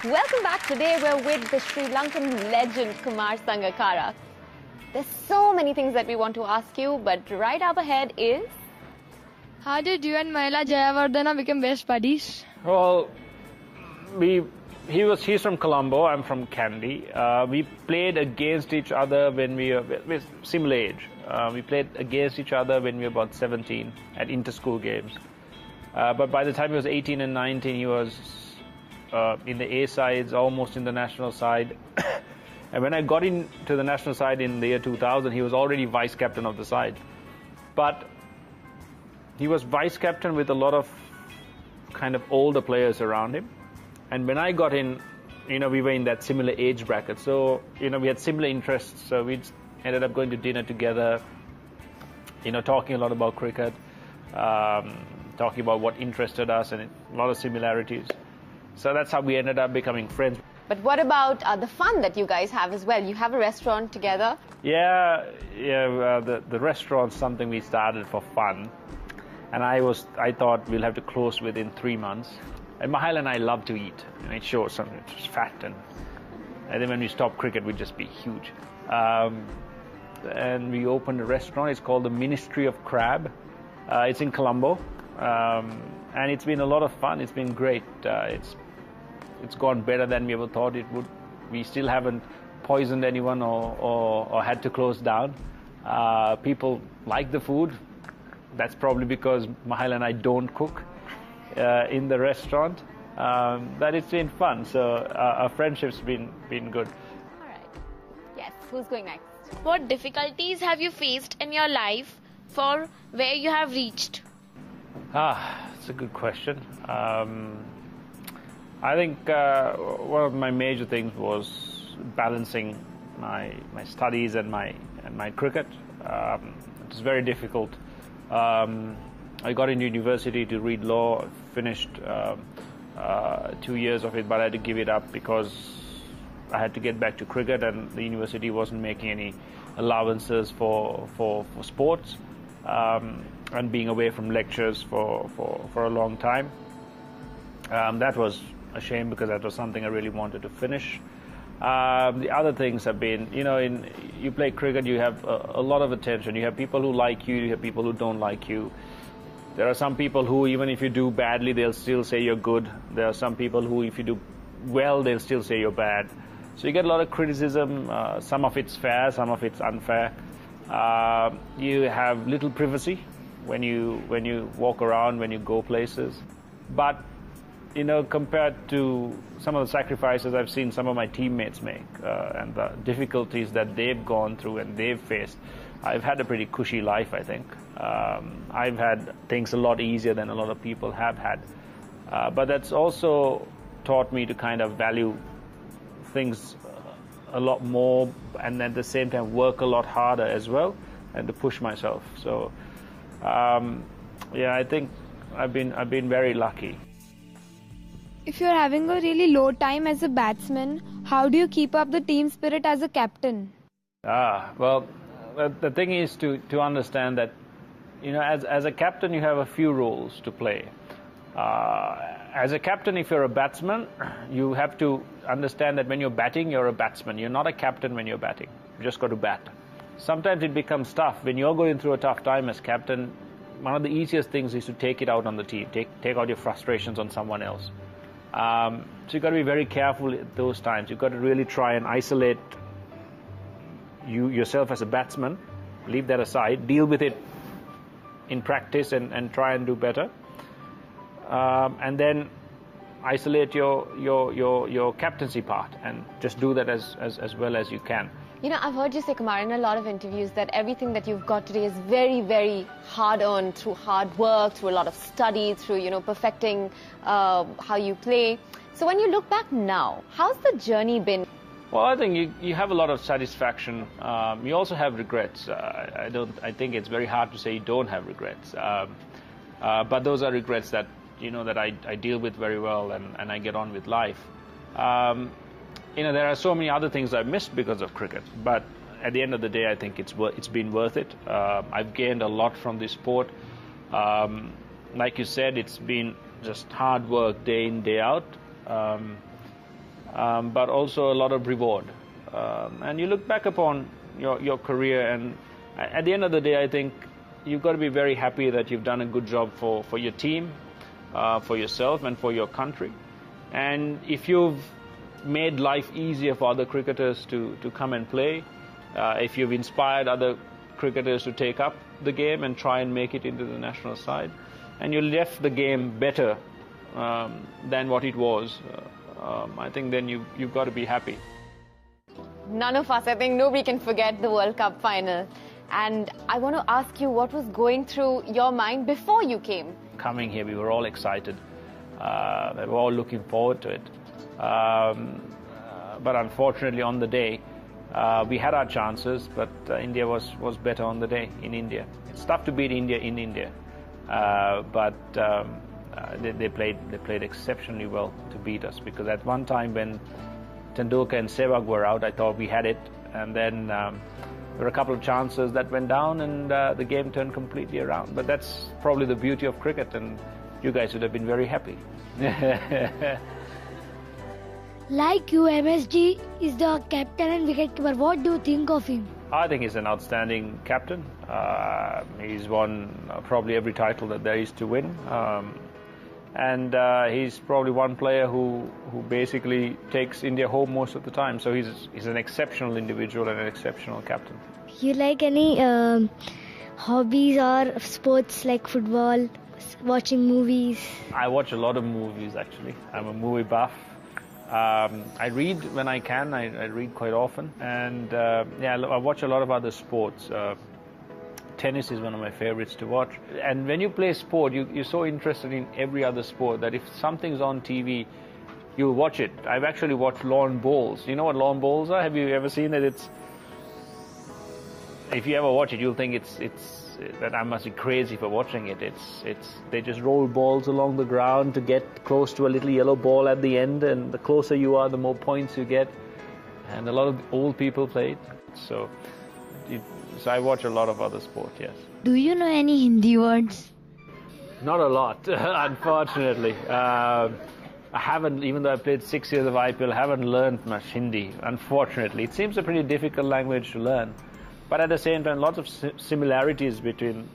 Welcome back. Today we're with the Sri Lankan legend Kumar Sangakkara. There's so many things that we want to ask you, but right up ahead is... How did you and Mahela Jayawardena become best buddies? Well, he's from Colombo, I'm from Kandy. We played against each other when we're similar age. We played against each other when we were about 17 at inter-school games. But by the time he was 18 and 19, he was in the A sides, almost in the national side. And when I got into the national side in the year 2000, he was already vice captain of the side. But he was vice captain with a lot of kind of older players around him. And when I got in, we were in that similar age bracket. So, we had similar interests. So we ended up going to dinner together, talking a lot about cricket, talking about what interested us, and a lot of similarities. So that's how we ended up becoming friends. But what about the fun that you guys have as well? You have a restaurant together. Yeah. The restaurant's something we started for fun. And I thought we'll have to close within 3 months. And Mahela and I love to eat. And it shows something, it's just fat. And then when we stop cricket, we'd just be huge. And we opened a restaurant. It's called the Ministry of Crab. It's in Colombo. And it's been a lot of fun. It's been great. It's gone better than we ever thought it would. We still haven't poisoned anyone or had to close down. People like the food. That's probably because Mahela and I don't cook in the restaurant. But it's been fun. So our friendship's been good. All right. Yes, who's going next? What difficulties have you faced in your life for where you have reached? That's a good question. I think one of my major things was balancing my studies and my cricket. It was very difficult. I got into university to read law, finished 2 years of it, but I had to give it up because I had to get back to cricket, and the university wasn't making any allowances for sports, and being away from lectures for a long time. That was a shame because that was something I really wanted to finish. The other things have been, you play cricket, you have a lot of attention. You have people who like you, you have people who don't like you. There are some people who, even if you do badly, they'll still say you're good. There are some people who, if you do well, they'll still say you're bad. So you get a lot of criticism. Some of it's fair, some of it's unfair. You have little privacy when you walk around, when you go places. But compared to some of the sacrifices I've seen some of my teammates make and the difficulties that they've gone through and they've faced, I've had a pretty cushy life, I think. I've had things a lot easier than a lot of people have had. But that's also taught me to kind of value things a lot more, and at the same time work a lot harder as well, and to push myself. So, I think I've been very lucky. If you're having a really low time as a batsman, how do you keep up the team spirit as a captain? Well, the thing is to understand that, as a captain, you have a few roles to play. As a captain, if you're a batsman, you have to understand that when you're batting, you're a batsman. You're not a captain when you're batting. You just got to bat. Sometimes it becomes tough. When you're going through a tough time as captain, one of the easiest things is to take it out on the team. Take out your frustrations on someone else. So you've got to be very careful at those times. You've got to really try and isolate yourself as a batsman, leave that aside, deal with it in practice and try and do better. And then isolate your captaincy part and just do that as well as you can. I've heard you say, Kumar, in a lot of interviews that everything that you've got today is very, very hard-earned through hard work, through a lot of study, through, perfecting how you play. So when you look back now, how's the journey been? Well, I think you have a lot of satisfaction. You also have regrets. I think it's very hard to say you don't have regrets. But those are regrets that, that I deal with very well and I get on with life. There are so many other things I've missed because of cricket, but at the end of the day, I think it's been worth it. I've gained a lot from this sport. Like you said, it's been just hard work day in, day out. but also a lot of reward. And you look back upon your career, and at the end of the day, I think you've got to be very happy that you've done a good job for your team, for yourself, and for your country. And if you've made life easier for other cricketers to come and play, if you've inspired other cricketers to take up the game and try and make it into the national side, and you left the game better than what it was, I think then you've got to be happy. None of us, I think nobody can forget the World Cup final. And I want to ask you, what was going through your mind before you came? Coming here, we were all excited. We were all looking forward to it. But unfortunately, on the day, we had our chances, but India was better on the day in India. It's tough to beat India in India, but they played exceptionally well to beat us, because at one time when Tendulkar and Sehwag were out, I thought we had it, and then there were a couple of chances that went down, and the game turned completely around. But that's probably the beauty of cricket, and you guys would have been very happy. Like you, MSG is the captain and wicketkeeper. What do you think of him? I think he's an outstanding captain. He's won probably every title that there is to win. And he's probably one player who basically takes India home most of the time. So he's an exceptional individual and an exceptional captain. You like any hobbies or sports like football, watching movies? I watch a lot of movies, actually. I'm a movie buff. I read when I can. I read quite often. And I watch a lot of other sports. Tennis is one of my favorites to watch. And when you play sport, you're so interested in every other sport that if something's on TV, you'll watch it. I've actually watched lawn bowls. You know what lawn bowls are? Have you ever seen it? If you ever watch it, you'll think it's that I must be crazy for watching it. They just roll balls along the ground to get close to a little yellow ball at the end, and the closer you are, the more points you get. And a lot of old people play it. So I watch a lot of other sports, yes. Do you know any Hindi words? Not a lot, unfortunately. I haven't, even though I played 6 years of IPL, haven't learned much Hindi, unfortunately. It seems a pretty difficult language to learn. But at the same time, lots of similarities between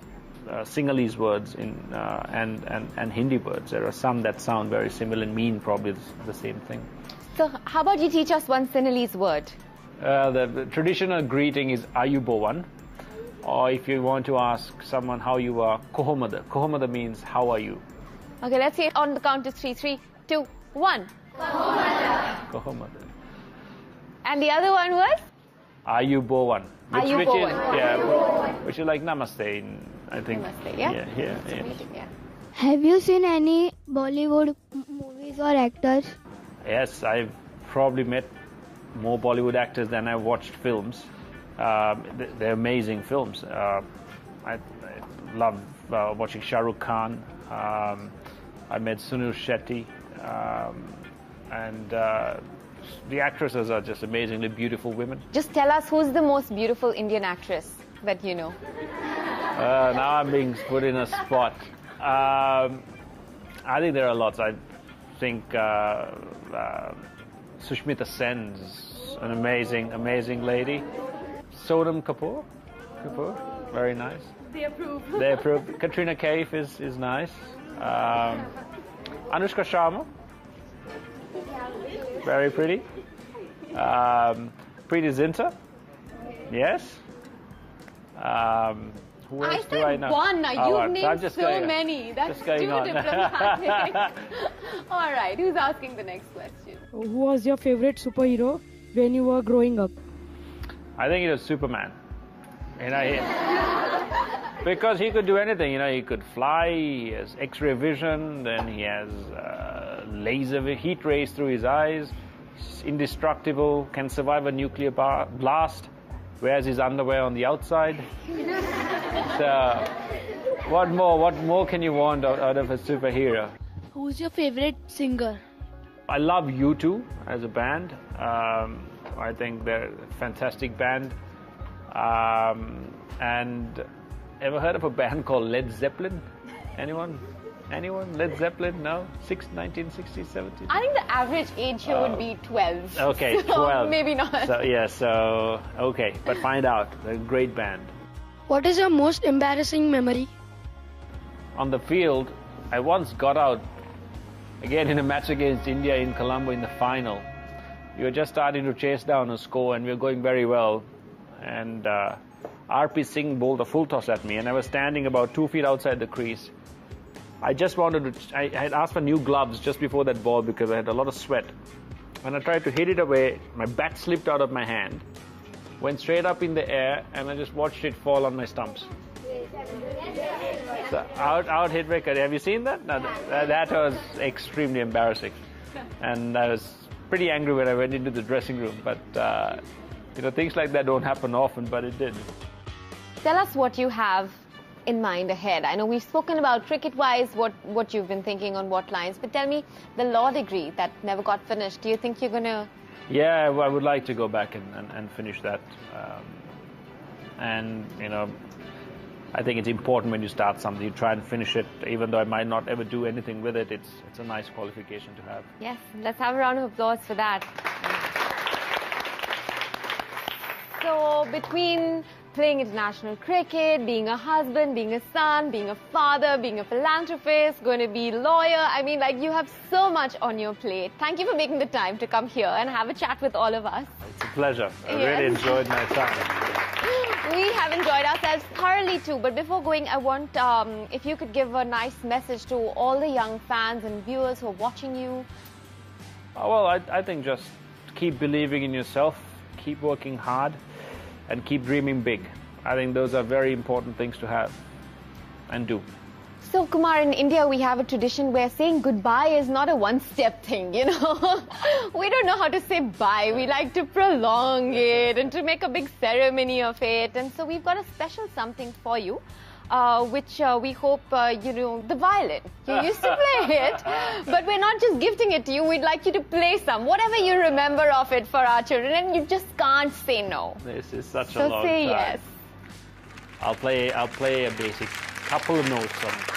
Sinhalese words and Hindi words. There are some that sound very similar and mean probably the same thing. So how about you teach us one Sinhalese word? The traditional greeting is Ayubowan, or if you want to ask someone how you are, Kohomada. Kohomada means how are you. Okay, let's see it on the count of 3, 3, 2, 1. Kohomada. And the other one was? Ayubowan. Ayubowan. Which is like Namaste, I think. Namaste, yeah? Yeah. Have you seen any Bollywood movies or actors? Yes, I've probably met more Bollywood actors than I've watched films. They're amazing films. I love watching Shah Rukh Khan. I met Sunil Shetty. And the actresses are just amazingly beautiful women. Just tell us, who's the most beautiful Indian actress that you know? Now I'm being put in a spot. I think there are lots. I think Sushmita Sen's an amazing lady. Sonam Kapoor, very nice. They approve. Katrina Kaif is nice. Anushka Sharma, very pretty. Preeti Zinta, yes. Who else do I know? One. You've named so going, many. That's too on. diplomatic. All right, who's asking the next question? Who was your favorite superhero when you were growing up? I think it was Superman. Because he could do anything. He could fly, he has X-ray vision, then he has laser heat rays through his eyes, he's indestructible, can survive a nuclear blast, wears his underwear on the outside. So, what more can you want out of a superhero? Who's your favorite singer? I love U2 as a band. I think they're a fantastic band. And ever heard of a band called Led Zeppelin? Anyone? Led Zeppelin? No? 1960s, 70s? I think the average age here would be 12. Okay, So 12. Maybe not. Okay, but find out. They're a great band. What is your most embarrassing memory? On the field, I once got out, again in a match against India in Colombo in the final. We were just starting to chase down a score and we were going very well. And R.P. Singh bowled a full toss at me and I was standing about 2 feet outside the crease. I just wanted to, I had asked for new gloves just before that ball because I had a lot of sweat. When I tried to hit it away, my bat slipped out of my hand, went straight up in the air, and I just watched it fall on my stumps. So out hit record. Have you seen that? No, that was extremely embarrassing. And I was pretty angry when I went into the dressing room. But, things like that don't happen often, but it did. Tell us what you have in mind ahead. I know we've spoken about cricket-wise, what you've been thinking on what lines, but tell me, the law degree that never got finished, do you think you're going to... Yeah, I would like to go back and finish that. I think it's important when you start something, you try and finish it, even though I might not ever do anything with it. It's a nice qualification to have. Yes, let's have a round of applause for that. So between playing international cricket, being a husband, being a son, being a father, being a philanthropist, going to be a lawyer, you have so much on your plate. Thank you for making the time to come here and have a chat with all of us. It's a pleasure. I really enjoyed my time. We have enjoyed ourselves thoroughly too, but before going, I want if you could give a nice message to all the young fans and viewers who are watching you. Well, I think just keep believing in yourself, keep working hard, and keep dreaming big. I think those are very important things to have and do. So, Kumar, in India, we have a tradition where saying goodbye is not a one-step thing, We don't know how to say bye. We like to prolong it and to make a big ceremony of it. And so we've got a special something for you, which we hope, the violin. You used to play it, but we're not just gifting it to you. We'd like you to play some, whatever you remember of it for our children, and you just can't say no. This is such a So long say time. yes. I'll play a basic couple of notes on it.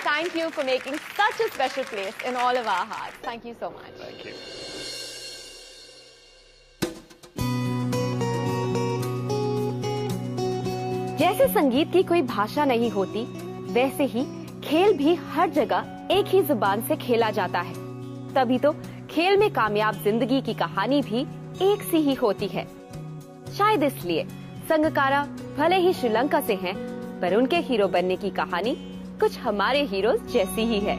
Thank you for making such a special place in all of our hearts. Thank you so much. Thank you. जैसे संगीत की कोई भाषा नहीं होती, वैसे ही खेल भी हर जगह एक ही जुबान से खेला जाता है। तभी तो खेल में कामयाब जिंदगी की कहानी भी एक सी ही होती है। शायद इसलिए संगकारा भले ही श्रीलंका से हैं, पर उनके हीरो बनने की कहानी कुछ हमारे हीरोज जैसी ही है।